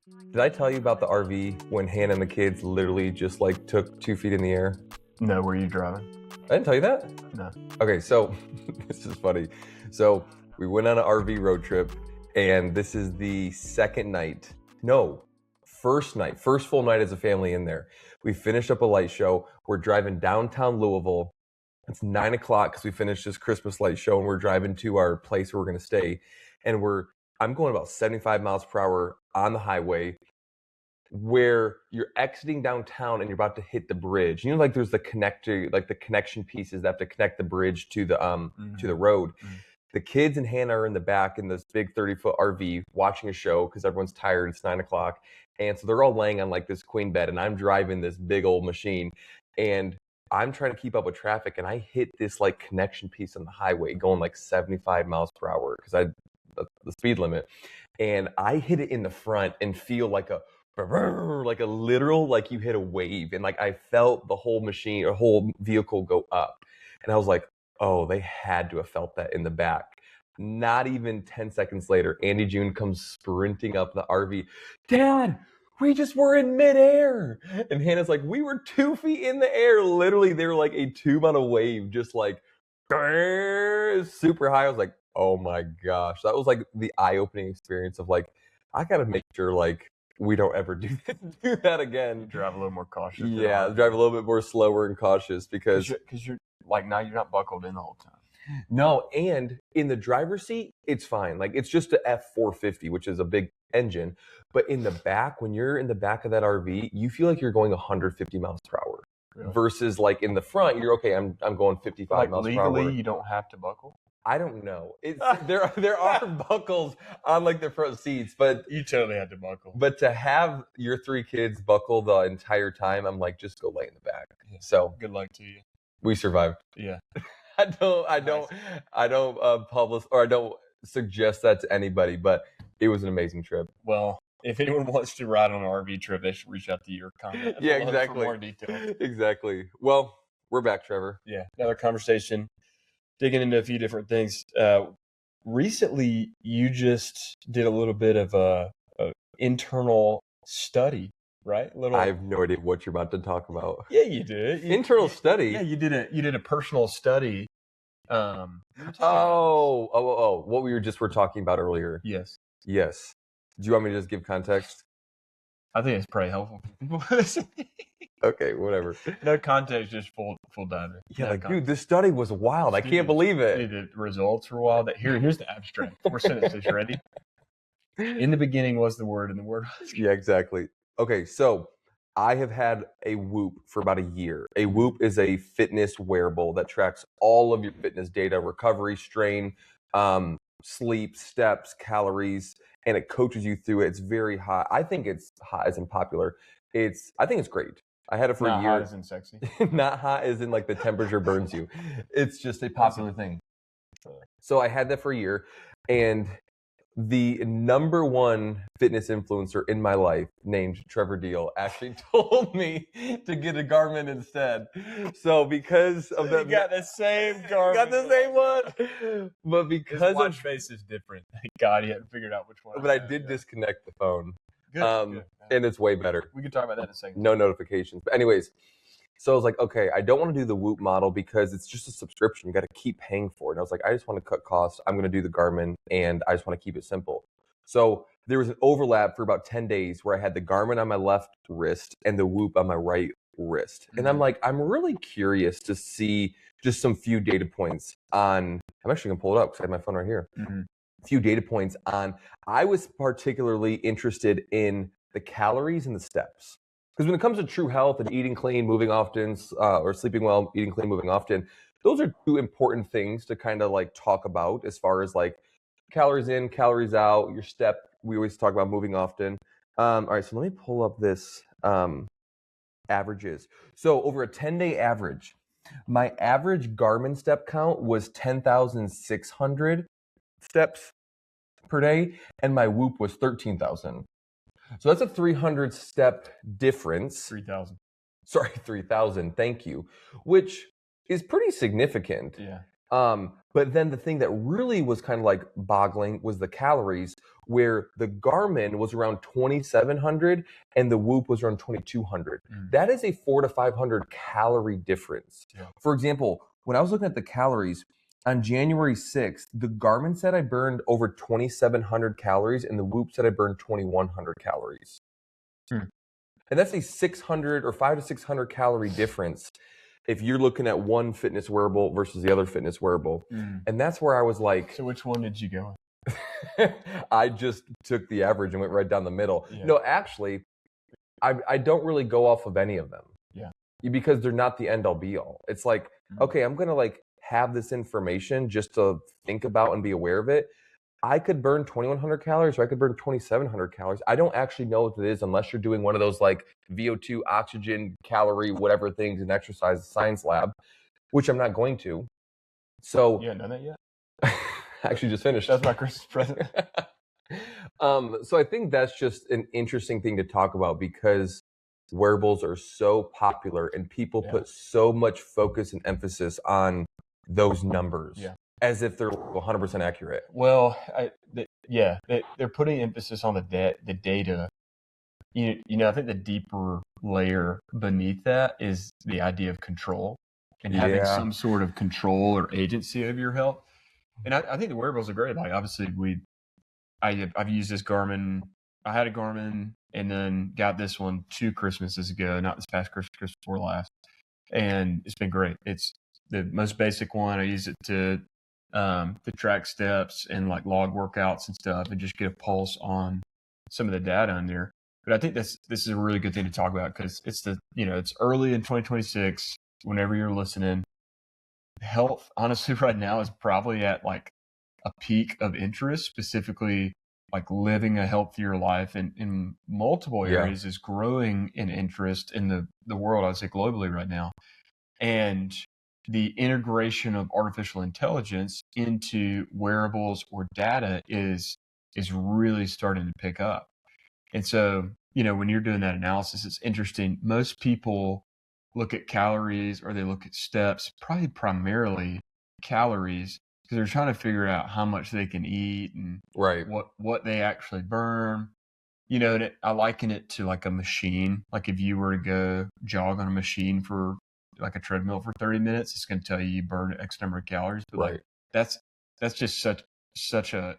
Did I tell you about the RV when Hannah and the kids literally just like took 2 feet in the air? No, were you driving? I didn't tell you that? No. Okay, so this is funny. So we went on an RV road trip, and this is the second night. No, first night, first full night as a family in there. We finished up a light show. We're driving downtown Louisville. It's 9 o'clock because we finished this Christmas light show, and we're driving to our place where we're going to stay. And I'm going about 75 miles per hour on the highway, where you're exiting downtown and you're about to hit the bridge. You know, like there's the connector, like the connection pieces that have to connect the bridge to the to the road. The kids and Hannah are in the back in this big 30-foot RV watching a show because everyone's tired. It's 9 o'clock. And so they're all laying on like this queen bed, and I'm driving this big old machine, and I'm trying to keep up with traffic, and I hit this like connection piece on the highway going like 75 miles per hour because I the speed limit, and I hit it in the front and feel like a literal, like you hit a wave, and like I felt the whole machine or whole vehicle go up, and I was like, oh, they had to have felt that in the back. Not even 10 seconds later, Andy June comes sprinting up the RV. Dad, we just were in midair. And Hannah's like, we were 2 feet in the air. Literally, they were like a tube on a wave, just like super high. I was like, oh my gosh. That was like the eye-opening experience of like, I gotta make sure like we don't ever do that again. Drive a little more cautious. Yeah, drive a little bit more slower and cautious because you're like, now you're not buckled in the whole time. No, and in the driver's seat, it's fine. Like it's just a F450, which is a big engine. But in the back, when you're in the back of that RV, you feel like you're going 150 miles per hour. Really? Versus like in the front, you're okay. I'm going 55 like miles per hour. Legally, you don't have to buckle. I don't know. It's there are buckles on like the front seats, but you totally had to buckle. But to have your 3 kids buckle the entire time, I'm like, just go lay in the back. Yeah. So good luck to you. We survived. Yeah. I don't publish, or I don't suggest that to anybody, but it was an amazing trip. Well, if anyone wants to ride on an RV trip, they should reach out to your comment. Yeah, exactly. For more details. Exactly. Well, we're back, Trevor. Yeah, another conversation, digging into a few different things. Recently, you just did a little bit of a internal study, right? I have no idea what you're about to talk about. Yeah, you did. Internal study? Yeah, you did a personal study. What we were talking about earlier. Yes. Do you want me to just give context? I think it's pretty helpful. Okay, whatever. No context, just full diver. Yeah, like, dude, this study was wild. I can't believe it. The results were wild. Here's the abstract. 4 sentences. You ready? In the beginning was the Word, and the Word was God. Yeah, exactly. Okay, so I have had a Whoop for about a year. A Whoop is a fitness wearable that tracks all of your fitness data, recovery, strain, sleep, steps, calories, and it coaches you through it. It's very hot. I think it's hot as in popular. I think it's great. I had it for a year. Not hot as in sexy. Not hot as in like the temperature burns you. It's just a popular thing. So I had that for a year, and the number one fitness influencer in my life, named Trevor Deal, actually told me to get a Garmin instead. So because of that, got the same Garmin. Got the same one. But because his watch face is different. Thank God he hadn't figured out which one. But I did disconnect the phone. Good. And it's way better. We can talk about that in a second. No notifications. But anyways, so I was like, okay, I don't want to do the Whoop model because it's just a subscription. You got to keep paying for it. And I was like, I just want to cut costs. I'm going to do the Garmin, and I just want to keep it simple. So there was an overlap for about 10 days where I had the Garmin on my left wrist and the Whoop on my right wrist. And I'm like, I'm really curious to see just some few data points on, I'm actually going to pull it up because I have my phone right here. Few data points on, I was particularly interested in the calories and the steps. Because when it comes to true health and eating clean, moving often, or sleeping well, eating clean, moving often, those are 2 important things to kind of like talk about as far as like calories in, calories out, your step. We always talk about moving often. All right, so let me pull up this averages. So over a 10-day average, my average Garmin step count was 10,600 steps per day, and my Whoop was 13,000. So that's a 300 step difference. 3,000. Sorry, 3,000. Thank you. Which is pretty significant. Yeah. But then the thing that really was kind of like boggling was the calories, where the Garmin was around 2,700 and the Whoop was around 2,200. That is a 400 to 500 calorie difference. Yeah. For example, when I was looking at the calories on January 6th, the Garmin said I burned over 2,700 calories and the Whoop said I burned 2,100 calories. And that's a 600 or 500 to 600 calorie difference if you're looking at one fitness wearable versus the other fitness wearable. And that's where I was like, so which one did you go I just took the average and went right down the middle. Yeah. No, actually, I don't really go off of any of them. Yeah. Because they're not the end all be all. It's like, okay, I'm going to like have this information just to think about and be aware of it. I could burn 2,100 calories or I could burn 2,700 calories. I don't actually know what it is unless you're doing one of those like VO2, oxygen, calorie, whatever things in exercise science lab, which I'm not going to. So You haven't done that yet? I actually just finished. That's my Christmas present. So I think that's just an interesting thing to talk about because wearables are so popular and people put so much focus and emphasis on those numbers as if they're 100% accurate. Well, they're putting emphasis on the data. You know, I think the deeper layer beneath that is the idea of control and having some sort of control or agency of your health. And I think the wearables are great. Like obviously I've used this Garmin. I had a Garmin and then got this one 2 Christmases ago, not this past Christmas before last. And it's been great. It's the most basic one. I use it to track steps and like log workouts and stuff and just get a pulse on some of the data on there. But I think this is a really good thing to talk about because it's it's early in 2026. Whenever you're listening, health honestly right now is probably at like a peak of interest, specifically like living a healthier life in multiple areas is growing in interest in the world, I'd say globally right now. And the integration of artificial intelligence into wearables or data is really starting to pick up. And so, when you're doing that analysis, it's interesting. Most people look at calories or they look at steps, probably primarily calories, because they're trying to figure out how much they can eat and what they actually burn. And I liken it to like a machine. Like if you were to go jog on a machine for like a treadmill for 30 minutes, it's going to tell you burn X number of calories. But like that's just such a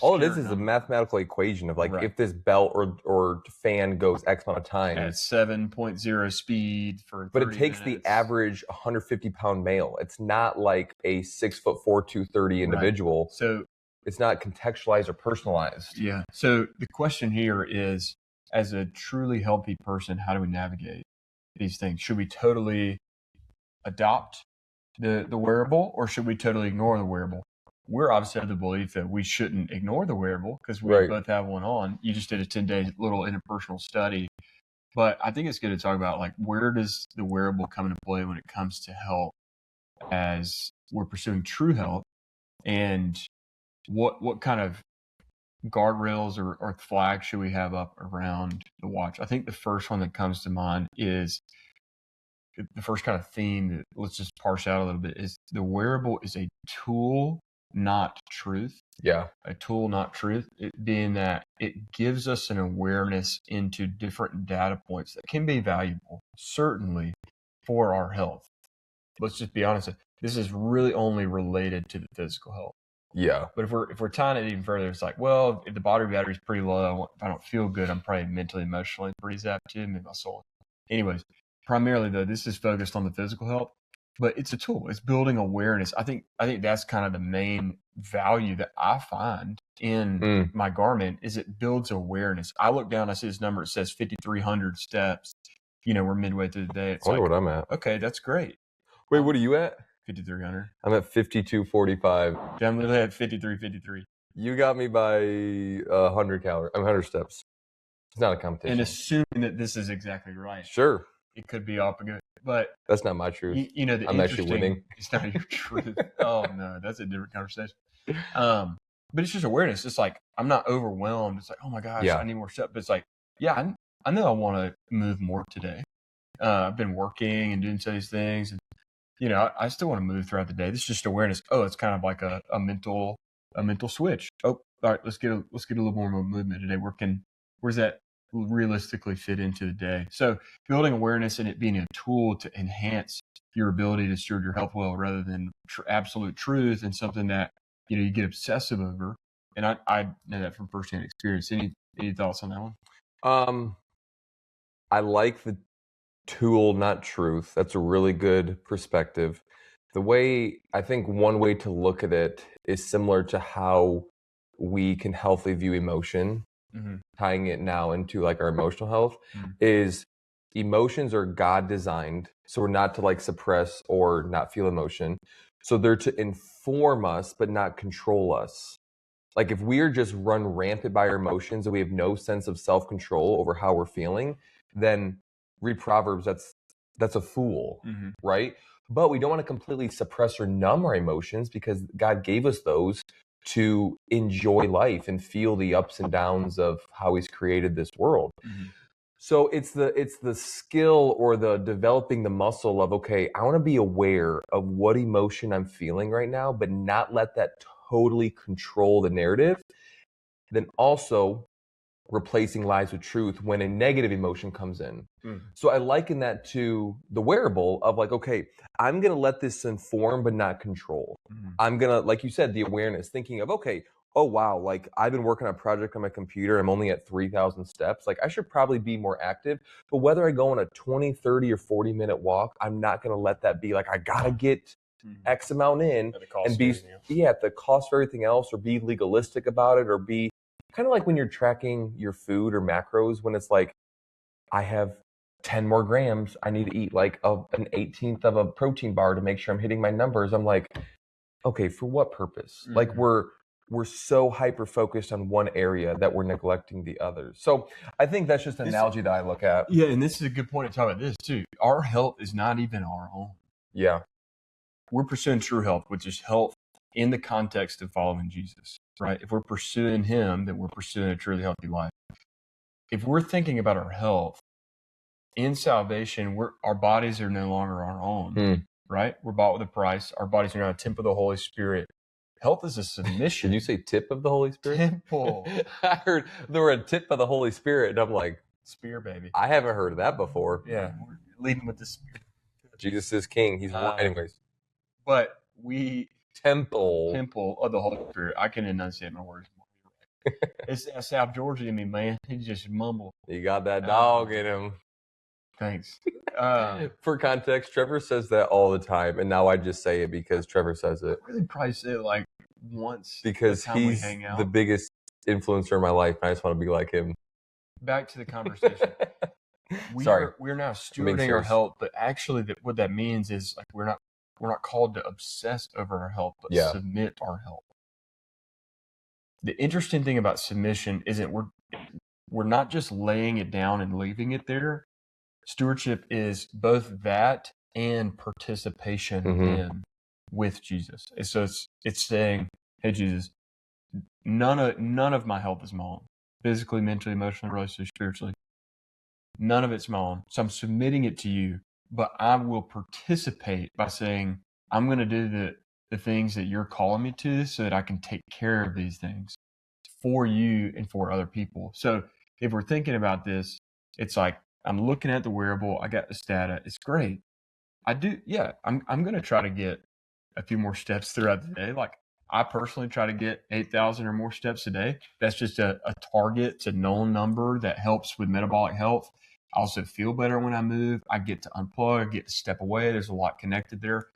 all it is a mathematical equation of like if this belt or fan goes X amount of time at 7.0 speed for 30 but it takes minutes. the average 150-pound male. It's not like a 6'4", 230 individual. So it's not contextualized or personalized. Yeah. So the question here is, as a truly healthy person, how do we navigate these things? Should we totally adopt the wearable or should we totally ignore the wearable? We're obviously of the belief that we shouldn't ignore the wearable because we both have one on. You just did a 10-day little interpersonal study. But I think it's good to talk about like where does the wearable come into play when it comes to health as we're pursuing true health, and what kind of guardrails or flags should we have up around the watch? I think the first one that comes to mind is the first kind of theme that let's just parse out a little bit is the wearable is a tool, not truth. Yeah. A tool, not truth. It being that it gives us an awareness into different data points that can be valuable, certainly, for our health. Let's just be honest. This is really only related to the physical health. Yeah. But if we're tying it even further, it's like, well, if the battery is pretty low, if I don't feel good, I'm probably mentally, emotionally pretty zapped too, maybe my soul. Anyways, primarily though, this is focused on the physical health, but it's a tool. It's building awareness. I think that's kind of the main value that I find in my Garmin is it builds awareness. I look down, I see this number, it says 5,300 steps. We're midway through the day. It's I wonder what I'm at. Okay, that's great. Wait, what are you at? 5,300. I'm at 5,245. Yeah, I'm literally at 5,353. You got me by 100 calories. 100 steps. It's not a competition. And assuming that this is exactly right. Sure. It could be up good, but that's not my truth. I'm actually winning. It's not your truth. Oh no, that's a different conversation. But it's just awareness. It's like I'm not overwhelmed. It's like, oh my gosh, I need more steps. But it's like, I know I want to move more today. I've been working and doing some of these things, and I still want to move throughout the day. This is just awareness. Oh, it's kind of like a mental switch. Oh, all right, let's get a little more movement today. Where's that realistically fit into the day? So building awareness and it being a tool to enhance your ability to steward your health well, rather than absolute truth and something that you get obsessive over. And I know that from firsthand experience. Any thoughts on that one? I like the tool, not truth. That's a really good perspective. I think one way to look at it is similar to how we can healthily view emotion, tying it now into like our emotional health, is emotions are God designed. So we're not to like suppress or not feel emotion. So they're to inform us, but not control us. Like if we're just run rampant by our emotions and we have no sense of self-control over how we're feeling, then read Proverbs, that's a fool, right? But we don't want to completely suppress or numb our emotions, because God gave us those to enjoy life and feel the ups and downs of how he's created this world. So it's the skill or the developing the muscle of, okay, I want to be aware of what emotion I'm feeling right now, but not let that totally control the narrative. Then also replacing lies with truth when a negative emotion comes in. So I liken that to the wearable of like, okay, I'm going to let this inform, but not control. I'm going to, like you said, the awareness, thinking of, okay, oh, wow, like I've been working on a project on my computer. I'm only at 3,000 steps. Like I should probably be more active. But whether I go on a 20, 30 or 40-minute walk, I'm not going to let that be like, I got to get X amount in and be, at the cost of everything else, or be legalistic about it, or be kind of like when you're tracking your food or macros, when it's like, I have 10 more grams. I need to eat like an 18th of a protein bar to make sure I'm hitting my numbers. I'm like, okay, for what purpose? Like we're so hyper focused on one area that we're neglecting the others. So I think that's just an analogy that I look at. Yeah, and this is a good point to talk about this too. Our health is not even our own. Yeah. We're pursuing true health, which is health in the context of following Jesus, right? If we're pursuing him, then we're pursuing a truly healthy life. If we're thinking about our health in salvation, our bodies are no longer our own, right? We're bought with a price. Our bodies are now a temple of the Holy Spirit. Health is a submission. Did you say tip of the Holy Spirit? Temple. I heard there were a tip of the Holy Spirit, and I'm like, spear, baby. I haven't heard of that before. Yeah, we're leading with the Spirit. Jesus is King. He's anyways. But temple of the Holy Spirit. I can enunciate my words. It's that South Georgia in me, man. He just mumbled. You got that dog in him. Thanks. For context, Trevor says that all the time, and now I just say it because Trevor says it. I really probably say it like once. Because he's the biggest influencer in my life, and I just want to be like him. Back to the conversation. We're now stewarding our health, but actually, what that means is like we're not called to obsess over our health, but submit our health. The interesting thing about submission isn't we're not just laying it down and leaving it there. Stewardship is both that and participation in with Jesus. And so it's saying, hey, Jesus, none of my health is my own. Physically, mentally, emotionally, relationally, spiritually. None of it's my own. So I'm submitting it to you, but I will participate by saying, I'm going to do the things that you're calling me to so that I can take care of these things for you and for other people. So if we're thinking about this, it's like, I'm looking at the wearable. I got the data. It's great. I'm going to try to get a few more steps throughout the day. Like I personally try to get 8,000 or more steps a day. That's just a target. It's a known number that helps with metabolic health. I also feel better when I move. I get to unplug, I get to step away. There's a lot connected there.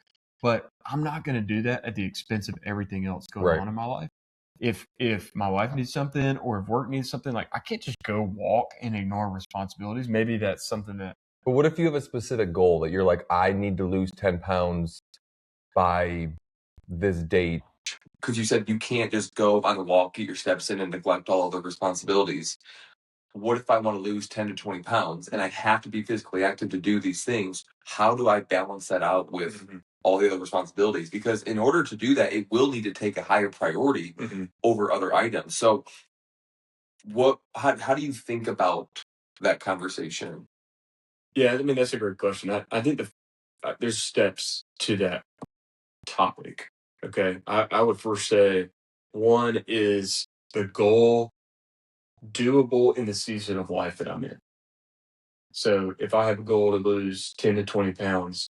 But I'm not going to do that at the expense of everything else going on in my life. If my wife needs something or if work needs something, like I can't just go walk and ignore responsibilities. Maybe that's something that. But what if you have a specific goal that you're like, I need to lose 10 pounds by this date? Because you said you can't just go on a walk, get your steps in, and neglect all other responsibilities. What if I want to lose 10 to 20 pounds and I have to be physically active to do these things? How do I balance that out with all the other responsibilities? Because in order to do that, it will need to take a higher priority over other items. So how do you think about that conversation? Yeah, I mean, that's a great question. I think the there's steps to that topic. Okay. I would first say one is the goal doable in the season of life that I'm in. So if I have a goal to lose 10 to 20 pounds,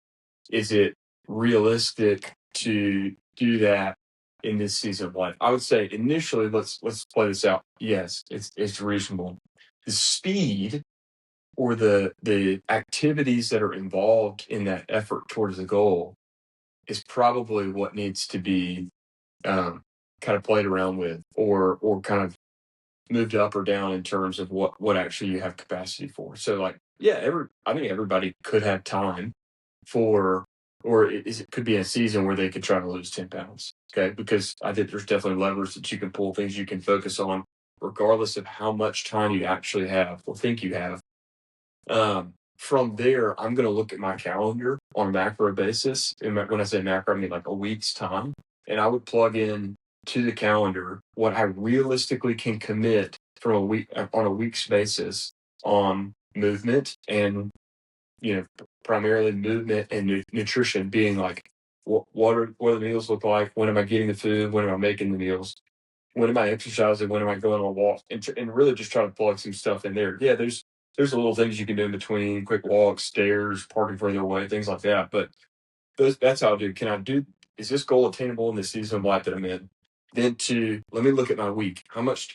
is it realistic to do that in this season of life? I would say initially, let's play this out. Yes, it's reasonable. The speed or the activities that are involved in that effort towards the goal is probably what needs to be kind of played around with, or kind of moved up or down in terms of what actually you have capacity for. So like, yeah, I think everybody could have time for, or it could be a season where they could try to lose 10 pounds. Okay. Because I think there's definitely levers that you can pull, things you can focus on, regardless of how much time you actually have or think you have. From there, I'm going to look at my calendar on a macro basis. And when I say macro, I mean like a week's time. And I would plug in to the calendar what I realistically can commit from a week on a week's basis on movement and, primarily movement and nutrition, being like, what do the meals look like? When am I getting the food? When am I making the meals? When am I exercising? When am I going on a walk? And really just trying to plug some stuff in there. Yeah, there's little things you can do in between, quick walks, stairs, parking further away, things like that. But that's how I do. Is this goal attainable in the season of life that I'm in? Then let me look at my week.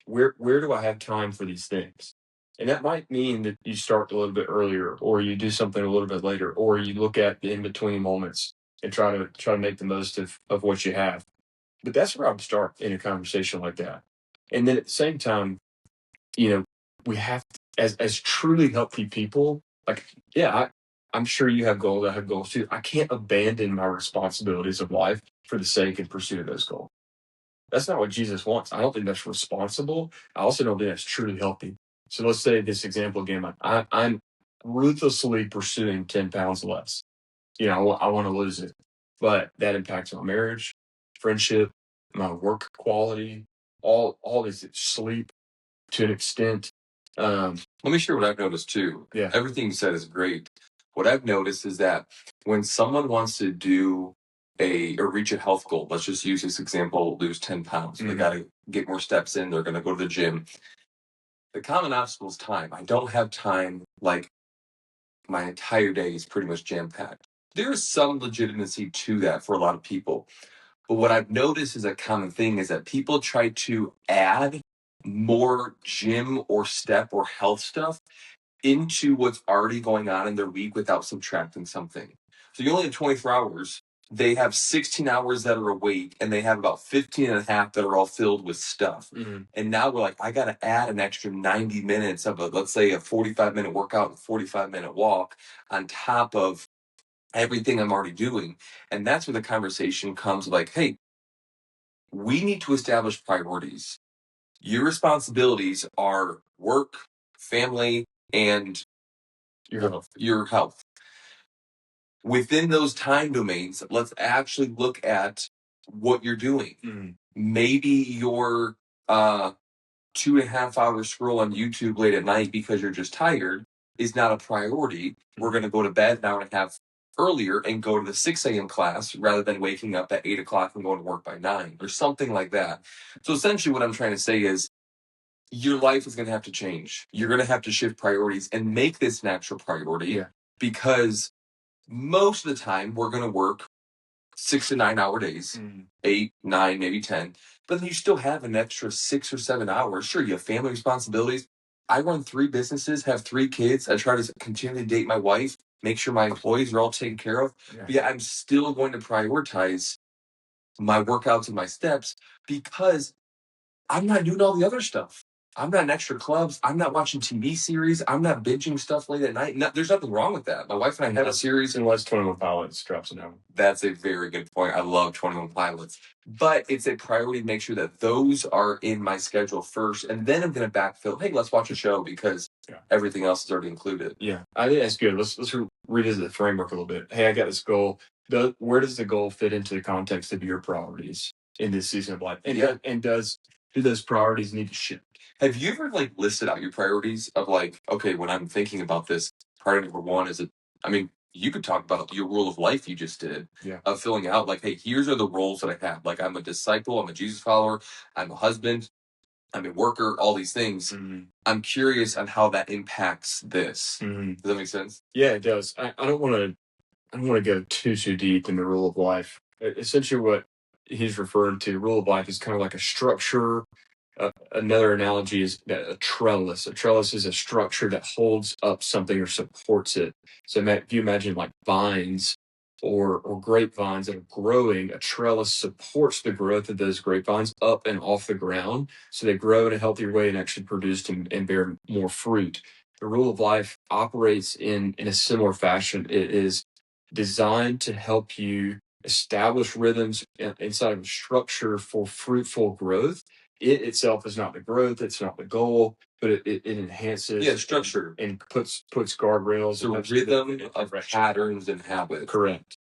Where do I have time for these things? And that might mean that you start a little bit earlier, or you do something a little bit later, or you look at the in-between moments and try to make the most of what you have. But that's where I would start in a conversation like that. And then at the same time, we have to, as truly healthy people, like, yeah, I'm sure you have goals. I have goals too. I can't abandon my responsibilities of life for the sake and pursuit of those goals. That's not what Jesus wants. I don't think that's responsible. I also don't think that's truly healthy. So let's say this example again. I'm ruthlessly pursuing 10 pounds less. I want to lose it, but that impacts my marriage, friendship, my work quality, all this sleep to an extent. Let me share what I've noticed too. Yeah. Everything you said is great. What I've noticed is that when someone wants to do or reach a health goal, let's just use this example, lose 10 pounds. They got to get more steps in. They're going to go to the gym. The common obstacle is time. I don't have time. Like, my entire day is pretty much jam-packed. There is some legitimacy to that for a lot of people. But what I've noticed is a common thing is that people try to add more gym or step or health stuff into what's already going on in their week without subtracting something. So you only have 24 hours. They have 16 hours that are awake, and they have about 15 and a half that are all filled with stuff. Mm-hmm. And now we're like, I got to add an extra 90 minutes of let's say a 45-minute workout and 45-minute walk on top of everything I'm already doing. And that's where the conversation comes like, hey, we need to establish priorities. Your responsibilities are work, family, and your health. Within those time domains, let's actually look at what you're doing. Mm-hmm. Maybe your 2.5 hour scroll on YouTube late at night because you're just tired is not a priority. We're going to go to bed an hour and a half earlier and go to the 6 a.m. class rather than waking up at 8 o'clock and going to work by 9 or something like that. So essentially what I'm trying to say is your life is going to have to change. You're going to have to shift priorities and make this an actual priority because most of the time we're going to work 6 to 9 hour days, 8, 9, maybe 10, but then you still have an extra 6 or 7 hours. Sure, you have family responsibilities. I run 3 businesses, have 3 kids. I try to continually date my wife, make sure my employees are all taken care of. Yeah. But I'm still going to prioritize my workouts and my steps because I'm not doing all the other stuff. I'm not in extra clubs. I'm not watching TV series. I'm not binging stuff late at night. There's nothing wrong with that. My wife and I have a series. Unless 21 Pilots drops an album. That's a very good point. I love 21 Pilots. But it's a priority to make sure that those are in my schedule first. And then I'm going to backfill. Hey, let's watch a show because everything else is already included. Yeah, I think that's good. Let's revisit the framework a little bit. Hey, I got this goal. Where does the goal fit into the context of your priorities in this season of life? And do those priorities need to shift? Have you ever listed out your priorities of okay, when I'm thinking about this, priority number 1 is you could talk about your rule of life you just did, of filling out like, hey, here's are the roles that I have. Like, I'm a disciple, I'm a Jesus follower, I'm a husband, I'm a worker, all these things. I'm curious on how that impacts this. Does that make sense? Yeah, it does. I don't want to go too deep in the rule of life. Essentially, what he's referring to, rule of life, is kind of like a structure. Another analogy is a trellis. A trellis is a structure that holds up something or supports it. So if you imagine like vines or grapevines that are growing, a trellis supports the growth of those grapevines up and off the ground, so they grow in a healthier way and actually produce and bear more fruit. The rule of life operates in a similar fashion. It is designed to help you establish rhythms inside of a structure for fruitful growth. It itself is not the growth, it's not the goal, but it enhances the structure and puts guardrails. So rhythm of patterns and habits. Correct.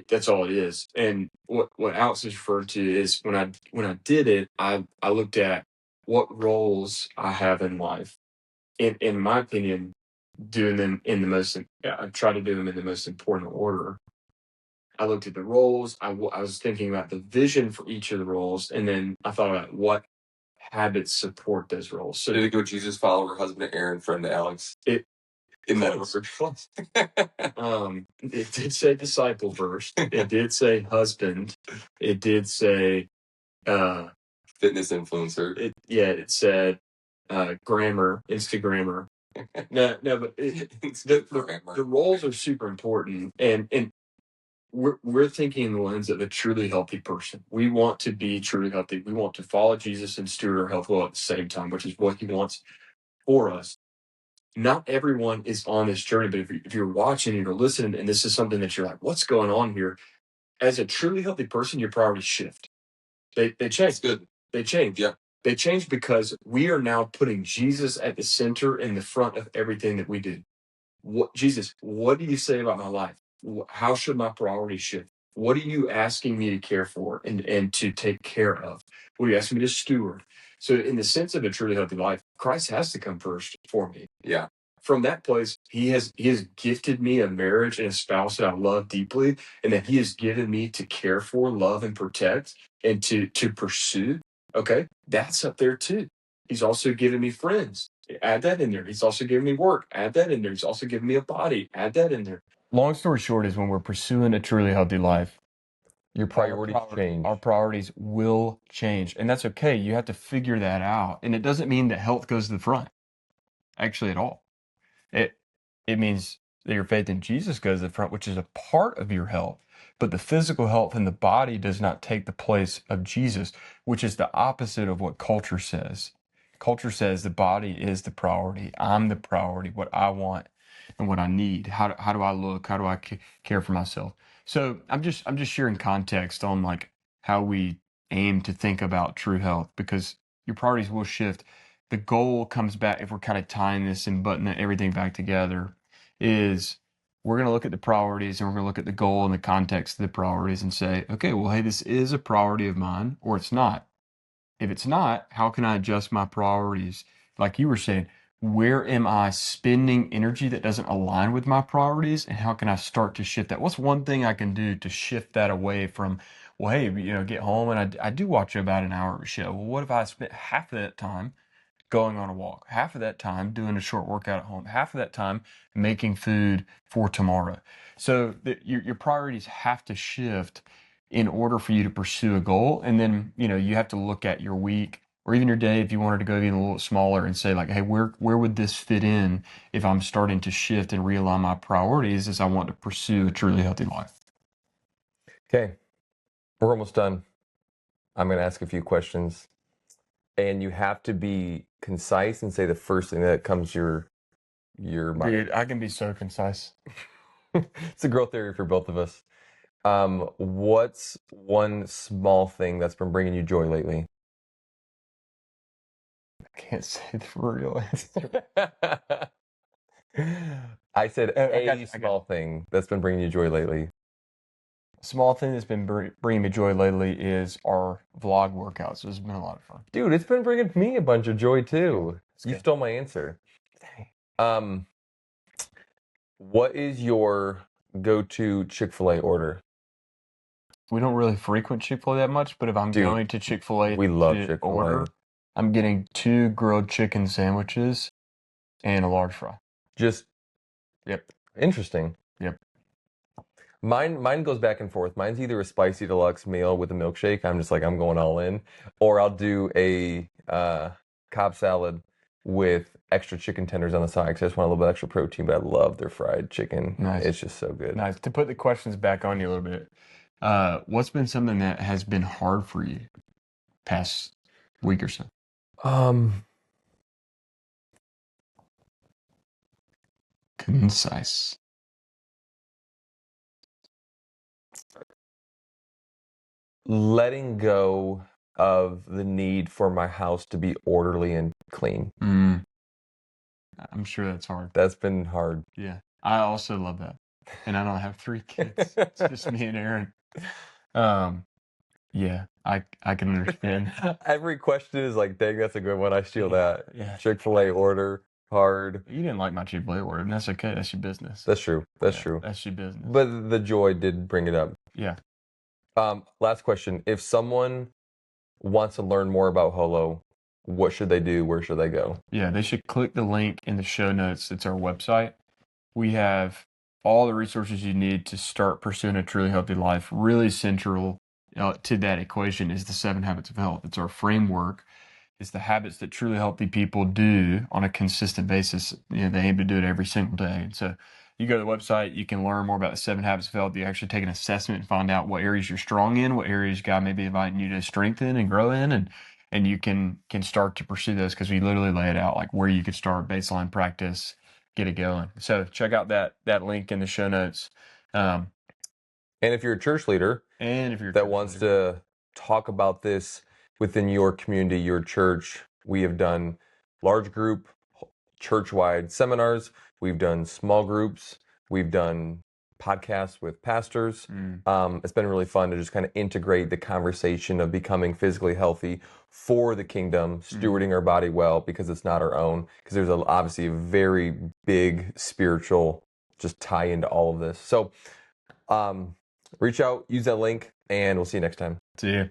That's all it is. And what Alex is referred to is when I did it, I looked at what roles I have in life. In my opinion, doing them in the most, I try to do them in the most important order. I looked at the roles. I was thinking about the vision for each of the roles, and then I thought about what habits support those roles. So did it go Jesus follower, husband to Aaron, friend to Alex? It in that order. It did say disciple first. It did say husband. It did say fitness influencer. It said grammar, Instagrammer. No, but the roles are super important, and we're thinking in the lens of a truly healthy person. We want to be truly healthy. We want to follow Jesus and steward our health well at the same time, which is what he wants for us. Not everyone is on this journey, but if you're watching and you're listening, and this is something that you're like, what's going on here? As a truly healthy person, your priorities shift. They change. That's good. They change. Yeah. They change because we are now putting Jesus at the center in the front of everything that we do. Jesus, what do you say about my life? How should my priorities shift? What are you asking me to care for and to take care of? What are you asking me to steward? So in the sense of a truly healthy life, Christ has to come first for me. Yeah. From that place, he has gifted me a marriage and a spouse that I love deeply, and that he has given me to care for, love, and protect, and to pursue. Okay, that's up there too. He's also given me friends. Add that in there. He's also given me work. Add that in there. He's also given me a body. Add that in there. Long story short is when we're pursuing a truly healthy life, your priorities change. Our priorities will change. And that's okay. You have to figure that out. And it doesn't mean that health goes to the front, actually, at all. It means that your faith in Jesus goes to the front, which is a part of your health. But the physical health in the body does not take the place of Jesus, which is the opposite of what culture says. Culture says the body is the priority. I'm the priority, what I want and what I need. How do I look? How do I care for myself? So I'm just sharing context on like how we aim to think about true health, because your priorities will shift. The goal comes back, if we're kind of tying this and buttoning everything back together, is we're going to look at the priorities and we're going to look at the goal and the context of the priorities and say, okay, well, hey, this is a priority of mine, or it's not. If it's not, how can I adjust my priorities? Like you were saying, where am I spending energy that doesn't align with my priorities, and how can I start to shift that? What's one thing I can do to shift that away from, well, hey, get home and I do watch about an hour of a show. Well, what if I spent half of that time going on a walk, half of that time doing a short workout at home, half of that time making food for tomorrow? So your priorities have to shift in order for you to pursue a goal. And then, you have to look at your week or even your day, if you wanted to go even a little smaller, and say like, hey, where would this fit in if I'm starting to shift and realign my priorities as I want to pursue a truly healthy life? Okay. We're almost done. I'm going to ask a few questions, and you have to be concise and say the first thing that comes to your mind. Dude, I can be so concise. It's a growth theory for both of us. What's one small thing that's been bringing you joy lately? I can't say the real answer. I said a small thing that's been bringing you joy lately. Small thing that's been bringing me joy lately is our vlog workouts. It's been a lot of fun. Dude, it's been bringing me a bunch of joy too. You stole my answer. What is your go-to Chick-fil-A order? We don't really frequent Chick-fil-A that much, but if I'm Dude, going to Chick-fil-A we love to Chick-fil-A. order, I'm getting 2 grilled chicken sandwiches and a large fry. Just Yep. interesting. Yep. Mine goes back and forth. Mine's either a spicy deluxe meal with a milkshake. I'm just like, I'm going all in. Or I'll do a Cobb salad with extra chicken tenders on the side because I just want a little bit extra protein, but I love their fried chicken. Nice. It's just so good. Nice. To put the questions back on you a little bit, what's been something that has been hard for you past week or so? Concise. Letting go of the need for my house to be orderly and clean. I'm sure that's hard. That's been hard. Yeah. I also love that. And I don't have 3 kids. It's just me and Aaron. Yeah, I can understand. Every question is like, dang, that's a good one. I steal that. Yeah. Chick-fil-A order, hard. You didn't like my Chick-fil-A order, and that's okay. That's your business. That's true. That's true. That's your business. But the joy did bring it up. Yeah. Last question. If someone wants to learn more about Holo, what should they do? Where should they go? Yeah, they should click the link in the show notes. It's our website. We have all the resources you need to start pursuing a truly healthy life. Really central to that equation is the 7 habits of health. It's our framework. It's the habits that truly healthy people do on a consistent basis. You know, they aim to do it every single day. And so you go to the website, you can learn more about the 7 habits of health. You actually take an assessment and find out what areas you're strong in, what areas God may be inviting you to strengthen and grow in, and you can start to pursue those because we literally lay it out like where you could start baseline practice, get it going. So check out that link in the show notes. And if you're a church leader that wants to talk about this within your community, your church, we have done large group, church-wide seminars. We've done small groups. We've done podcasts with pastors. It's been really fun to just kind of integrate the conversation of becoming physically healthy for the kingdom, stewarding our body well because it's not our own. Because there's obviously a very big spiritual just tie into all of this. So reach out, use that link, and we'll see you next time. See you.